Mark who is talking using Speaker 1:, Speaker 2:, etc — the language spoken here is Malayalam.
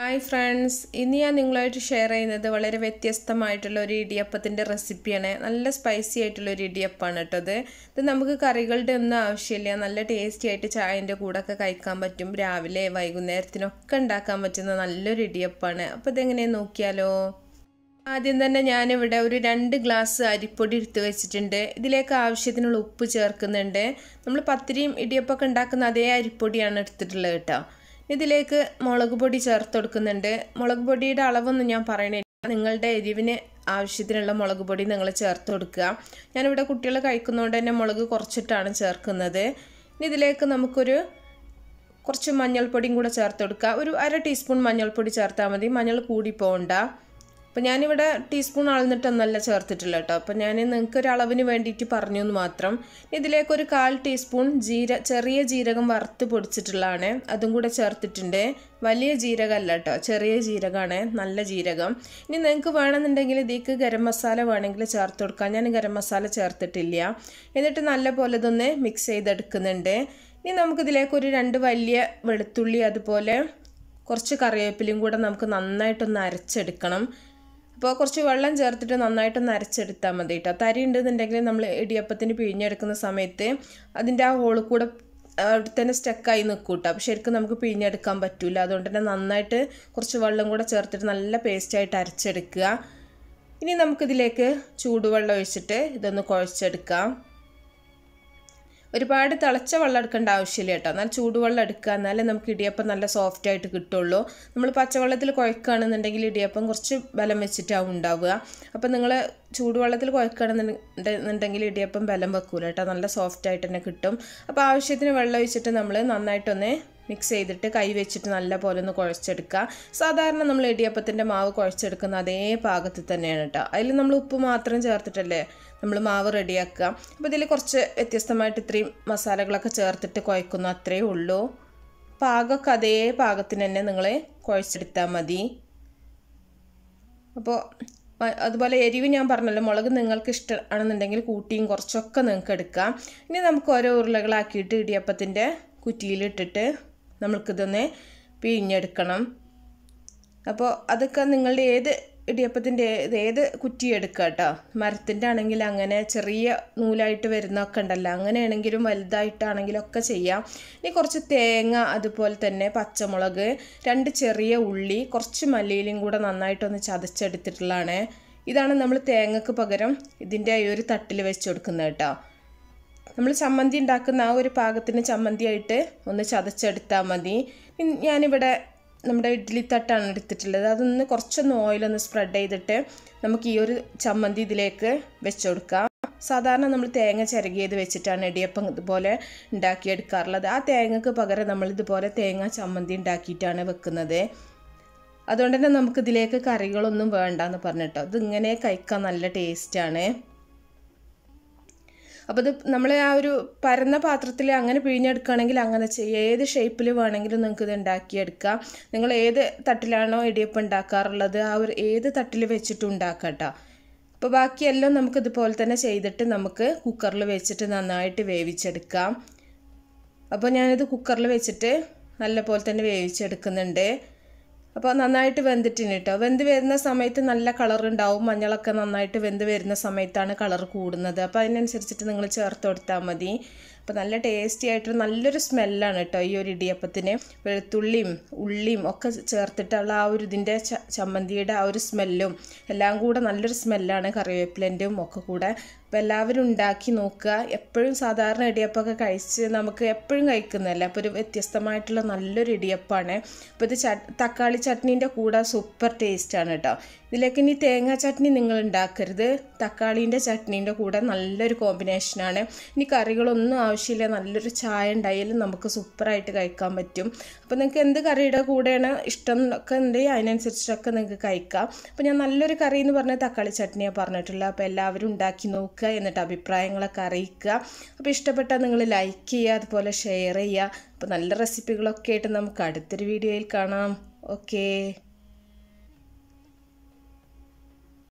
Speaker 1: Hi friends, ഇന്ന് ഞാൻ നിങ്ങളുമായിട്ട് ഷെയർ ചെയ്യുന്നത് വളരെ വ്യത്യസ്തമായിട്ടുള്ള ഒരു ഇടിയപ്പത്തിന്റെ റെസിപ്പിയാണ്. നല്ല സ്പൈസി ആയിട്ടുള്ള ഒരു ഇടിയപ്പമാണ് ട്ടോ ഇത്. ഇത് നമുക്ക് കറികളുടെ ഒന്നും ആവശ്യമില്ല. നല്ല ടേസ്റ്റി ആയിട്ട് ചായന്റെ കൂടെ ഒക്കെ കഴിക്കാൻ പറ്റും. രാവിലെ വൈകുന്നേരത്തിനൊക്കെ ഉണ്ടാക്കാൻ പറ്റുന്ന നല്ലൊരു ഇടിയപ്പമാണ്. അപ്പോൾ ഇതെങ്ങനെ നോക്കിയാലോ? ആദ്യം തന്നെ ഞാൻ ഇവിടെ ഒരു 2 ഗ്ലാസ് അരിപ്പൊടി എടുത്ത് വെച്ചിട്ടുണ്ട്. ഇതിലേക്ക് ആവശ്യത്തിനുള്ള ഉപ്പ് ചേർക്കുന്നുണ്ട്. നമ്മൾ പത്തിരിയും ഇടിയപ്പമൊക്കെ ഉണ്ടാക്കുന്ന അതേ അരിപ്പൊടിയാണ് എടുത്തിട്ടുള്ളത് കേട്ടോ. ഇതിലേക്ക് മുളക് പൊടി ചേർത്ത് കൊടുക്കുന്നുണ്ട്. മുളക് പൊടിയുടെ അളവൊന്നും ഞാൻ പറയണില്ല. നിങ്ങളുടെ എരിവിന് ആവശ്യത്തിനുള്ള മുളക് പൊടി നിങ്ങൾ ചേർത്ത് കൊടുക്കുക. ഞാനിവിടെ കുട്ടികൾ കഴിക്കുന്നതുകൊണ്ട് തന്നെ മുളക് കുറച്ചിട്ടാണ് ചേർക്കുന്നത്. ഇനി ഇതിലേക്ക് നമുക്കൊരു കുറച്ച് മഞ്ഞൾപ്പൊടിയും കൂടെ ചേർത്ത് കൊടുക്കുക. ഒരു 1/2 ടീസ്പൂൺ മഞ്ഞൾപ്പൊടി ചേർത്താൽ മതി. മഞ്ഞൾ കൂടി പോകണ്ട. അപ്പോൾ ഞാനിവിടെ ടീസ്പൂൺ അളന്നിട്ടൊന്നല്ല ചേർത്തിട്ടില്ല കേട്ടോ. അപ്പോൾ ഞാൻ നിങ്ങൾക്കൊരു അളവിന് വേണ്ടിയിട്ട് പറഞ്ഞു എന്ന് മാത്രം. ഇതിലേക്കൊരു 1/4 ടീസ്പൂൺ ചെറിയ ജീരകം വറുത്ത് പൊടിച്ചിട്ടുള്ളതാണ്. അതും കൂടെ ചേർത്തിട്ടുണ്ട്. വലിയ ജീരകമല്ല കേട്ടോ, ചെറിയ ജീരകമാണ്, നല്ല ജീരകം. ഇനി നിങ്ങൾക്ക് വേണമെന്നുണ്ടെങ്കിൽ ഇതിലേക്ക് ഗരം മസാല വേണമെങ്കിൽ ചേർത്ത് കൊടുക്കാം. ഞാൻ ഗരം മസാല ചേർത്തിട്ടില്ല. എന്നിട്ട് നല്ല പോലെ ഇതൊന്ന് മിക്സ് ചെയ്തെടുക്കുന്നുണ്ട്. ഇനി നമുക്കിതിലേക്കൊരു 2 വലിയ വെളുത്തുള്ളി അതുപോലെ കുറച്ച് കറിവേപ്പിലയും കൂടെ നമുക്ക് നന്നായിട്ടൊന്ന് അരച്ചെടുക്കണം. അപ്പോൾ കുറച്ച് വെള്ളം ചേർത്തിട്ട് നന്നായിട്ടൊന്ന് അരച്ചെടുത്താൽ മതി കേട്ടോ. തരി ഉണ്ടെന്നുണ്ടെങ്കിൽ നമ്മൾ ഇടിയപ്പത്തിന് പിഴിഞ്ഞെടുക്കുന്ന സമയത്ത് അതിൻ്റെ ആ ഹോൾ കൂടെ അവിടെ തന്നെ സ്റ്റക്കായി നിൽക്കും കേട്ടോ. അപ്പോൾ ശരിക്കും നമുക്ക് പിഴിഞ്ഞെടുക്കാൻ പറ്റില്ല. അതുകൊണ്ട് തന്നെ നന്നായിട്ട് കുറച്ച് വെള്ളം കൂടെ ചേർത്തിട്ട് നല്ല പേസ്റ്റായിട്ട് അരച്ചെടുക്കുക. ഇനി നമുക്കിതിലേക്ക് ചൂടുവെള്ളം ഒഴിച്ചിട്ട് ഇതൊന്ന് കുഴച്ചെടുക്കാം. ഒരുപാട് തിളച്ച വെള്ളം എടുക്കേണ്ട ആവശ്യമില്ല കേട്ടോ. എന്നാൽ ചൂടുവെള്ളം എടുക്കുക, എന്നാലേ നമുക്ക് ഇടിയപ്പം നല്ല സോഫ്റ്റ് ആയിട്ട് കിട്ടുള്ളൂ. നമ്മൾ പച്ചവെള്ളത്തിൽ കുഴക്കുകയാണെന്നുണ്ടെങ്കിൽ ഇടിയപ്പം കുറച്ച് ബലം വെച്ചിട്ടാവും ഉണ്ടാവുക. അപ്പം നിങ്ങൾ ചൂടുവെള്ളത്തിൽ കുഴക്കുകയാണെന്നുണ്ടെങ്കിൽ ഇടിയപ്പം ബലം വെക്കൂല കേട്ടോ, നല്ല സോഫ്റ്റ് ആയിട്ട് തന്നെ കിട്ടും. അപ്പോൾ ആവശ്യത്തിന് വെള്ളം ഒഴിച്ചിട്ട് നമ്മൾ നന്നായിട്ടൊന്ന് മിക്സ് ചെയ്തിട്ട് കൈ വെച്ചിട്ട് നല്ല പോലെ ഒന്ന് കുഴച്ചെടുക്കുക. സാധാരണ നമ്മൾ ഇടിയപ്പത്തിൻ്റെ മാവ് കുഴച്ചെടുക്കുന്ന അതേ പാകത്തിൽ തന്നെയാണ് കേട്ടോ. അതിൽ നമ്മൾ ഉപ്പ് മാത്രം ചേർത്തിട്ടല്ലേ നമ്മൾ മാവ് റെഡിയാക്കുക. അപ്പോൾ ഇതിൽ കുറച്ച് വ്യത്യസ്തമായിട്ട് ഇത്രയും മസാലകളൊക്കെ ചേർത്തിട്ട് കുഴക്കുന്നു, അത്രയേ ഉള്ളൂ. പാകമൊക്കെ അതേ പാകത്തിന് തന്നെ നിങ്ങൾ കുഴച്ചെടുത്താൽ മതി. അപ്പോൾ അതുപോലെ എരിവ് ഞാൻ പറഞ്ഞല്ലോ, മുളക് നിങ്ങൾക്ക് ഇഷ്ടമാണെന്നുണ്ടെങ്കിൽ കൂട്ടിയും കുറച്ചൊക്കെ നിങ്ങൾക്ക് എടുക്കാം. ഇനി നമുക്ക് ഓരോ ഉരുളകളാക്കിയിട്ട് ഇടിയപ്പത്തിൻ്റെ കുറ്റിയിലിട്ടിട്ട് നമുക്കിതൊന്ന് പിഴിഞ്ഞെടുക്കണം. അപ്പോൾ അതൊക്കെ നിങ്ങളുടെ ഇടിയപ്പത്തിൻ്റെ ഏത് കുറ്റി എടുക്കുക കേട്ടോ. മരത്തിൻ്റെ ആണെങ്കിൽ അങ്ങനെ ചെറിയ നൂലായിട്ട് വരുന്നതൊക്കെ ഉണ്ടല്ലോ, അങ്ങനെയാണെങ്കിലും വലുതായിട്ടാണെങ്കിലും ഒക്കെ ചെയ്യാം. ഇനി കുറച്ച് തേങ്ങ, അതുപോലെ തന്നെ പച്ചമുളക്, 2 ചെറിയ ഉള്ളി, കുറച്ച് മല്ലിയിലും കൂടെ നന്നായിട്ടൊന്ന് ചതച്ചെടുത്തിട്ടുള്ളതാണ്. ഇതാണ് നമ്മൾ തേങ്ങക്ക് പകരം ഇതിൻ്റെ ഈ ഒരു തട്ടിൽ വെച്ച് കൊടുക്കുന്നത് കേട്ടോ. നമ്മൾ ചമ്മന്തി ഉണ്ടാക്കുന്ന ആ ഒരു പാകത്തിന് ചമ്മന്തിയായിട്ട് ഒന്ന് ചതച്ചെടുത്താൽ മതി. ഞാനിവിടെ നമ്മുടെ ഇഡ്ഡലി തട്ടാണ് എടുത്തിട്ടുള്ളത്. അതൊന്ന് കുറച്ചൊന്ന് ഓയിലൊന്ന് സ്പ്രെഡ് ചെയ്തിട്ട് നമുക്ക് ഈ ഒരു ചമ്മന്തി ഇതിലേക്ക് വെച്ച് കൊടുക്കാം. സാധാരണ നമ്മൾ തേങ്ങ ചിരകിയത് വെച്ചിട്ടാണ് ഇടിയപ്പം ഇതുപോലെ ഉണ്ടാക്കിയെടുക്കാറുള്ളത്. ആ തേങ്ങക്ക് പകരം നമ്മൾ ഇതുപോലെ തേങ്ങ ചമ്മന്തി ഉണ്ടാക്കിയിട്ടാണ് വെക്കുന്നത്. അതുകൊണ്ട് തന്നെ നമുക്കിതിലേക്ക് കറികളൊന്നും വേണ്ടെന്ന് പറഞ്ഞിട്ടോ. ഇതിങ്ങനെ കഴിക്കാൻ നല്ല ടേസ്റ്റാണ്. അപ്പോൾ ഇത് നമ്മൾ ആ ഒരു പരന്ന പാത്രത്തിൽ അങ്ങനെ പിഴിഞ്ഞെടുക്കുകയാണെങ്കിൽ അങ്ങനെ ചെയ്യുക. ഏത് ഷേപ്പിൽ വേണമെങ്കിലും നിങ്ങൾക്ക് ഇത് ഉണ്ടാക്കിയെടുക്കാം. നിങ്ങൾ ഏത് തട്ടിലാണോ ഇടിയപ്പം ഉണ്ടാക്കാറുള്ളത് ആ ഒരു ഏത് തട്ടിൽ വെച്ചിട്ടും ഉണ്ടാക്കാം കേട്ടോ. അപ്പോൾ ബാക്കിയെല്ലാം നമുക്ക് ഇതുപോലെ തന്നെ ചെയ്തിട്ട് നമുക്ക് കുക്കറിൽ വെച്ചിട്ട് നന്നായിട്ട് വേവിച്ചെടുക്കാം. അപ്പോൾ ഞാനിത് കുക്കറിൽ വെച്ചിട്ട് നല്ല പോലെ തന്നെ വേവിച്ചെടുക്കുന്നുണ്ട്. അപ്പോൾ നന്നായിട്ട് വെന്തിട്ടുണ്ട് കേട്ടോ. വെന്ത് വരുന്ന സമയത്ത് നല്ല കളറുണ്ടാവും. മഞ്ഞളൊക്കെ നന്നായിട്ട് വെന്ത് വരുന്ന സമയത്താണ് കളർ കൂടുന്നത്. അപ്പോൾ അതിനനുസരിച്ചിട്ട് നിങ്ങൾ ചേർത്ത് കൊടുത്താൽ മതി. അപ്പോൾ നല്ല ടേസ്റ്റി ആയിട്ട് നല്ലൊരു സ്മെല്ലാണ് കേട്ടോ ഈ ഒരു ഇടിയപ്പത്തിന്. വെളുത്തുള്ളിയും ഉള്ളിയും ഒക്കെ ചേർത്തിട്ടുള്ള ആ ഒരു ഇതിൻ്റെ ചമ്മന്തിയുടെ ആ ഒരു സ്മെല്ലും എല്ലാം കൂടെ നല്ലൊരു സ്മെല്ലാണ്, കറിവേപ്പിലൻ്റെയും ഒക്കെ കൂടെ. അപ്പോൾ എല്ലാവരും ഉണ്ടാക്കി നോക്കുക. എപ്പോഴും സാധാരണ ഇടിയപ്പമൊക്കെ കഴിച്ച് നമുക്ക് എപ്പോഴും കഴിക്കുന്നതല്ല. അപ്പോൾ ഒരു വ്യത്യസ്തമായിട്ടുള്ള നല്ലൊരു ഇടിയപ്പമാണ്. അപ്പോൾ ഇത് തക്കാളി ചട്നീൻ്റെ കൂടെ സൂപ്പർ ടേസ്റ്റാണ് കേട്ടോ. ഇതിലേക്ക് ഇനി തേങ്ങാ ചട്നി നിങ്ങൾ ഉണ്ടാക്കരുത്. തക്കാളീൻ്റെ ചട്നീൻ്റെ കൂടെ നല്ലൊരു കോമ്പിനേഷനാണ്. ഇനി കറികളൊന്നും ആവശ്യമില്ല, നല്ലൊരു ചായ ഉണ്ടായാലും നമുക്ക് സൂപ്പറായിട്ട് കഴിക്കാൻ പറ്റും. അപ്പോൾ നിങ്ങൾക്ക് എന്ത് കറിയുടെ കൂടെയാണ് ഇഷ്ടം ഒക്കെ ഉണ്ടെങ്കിൽ അതിനനുസരിച്ചിട്ടൊക്കെ നിങ്ങൾക്ക് കഴിക്കാം. അപ്പോൾ ഞാൻ നല്ലൊരു കറി എന്ന് പറഞ്ഞാൽ തക്കാളി ചട്നിയാണ് പറഞ്ഞിട്ടുള്ളത്. അപ്പോൾ എല്ലാവരും ഉണ്ടാക്കി നോക്കുക, എന്നിട്ട് അഭിപ്രായങ്ങളൊക്കെ അറിയിക്കുക. അപ്പോൾ ഇഷ്ടപ്പെട്ടാൽ നിങ്ങൾ ലൈക്ക് ചെയ്യുക, അതുപോലെ ഷെയർ ചെയ്യുക. അപ്പോൾ നല്ല റെസിപ്പികളൊക്കെ ആയിട്ട് നമുക്ക് അടുത്തൊരു വീഡിയോയിൽ കാണാം. ഓക്കേ.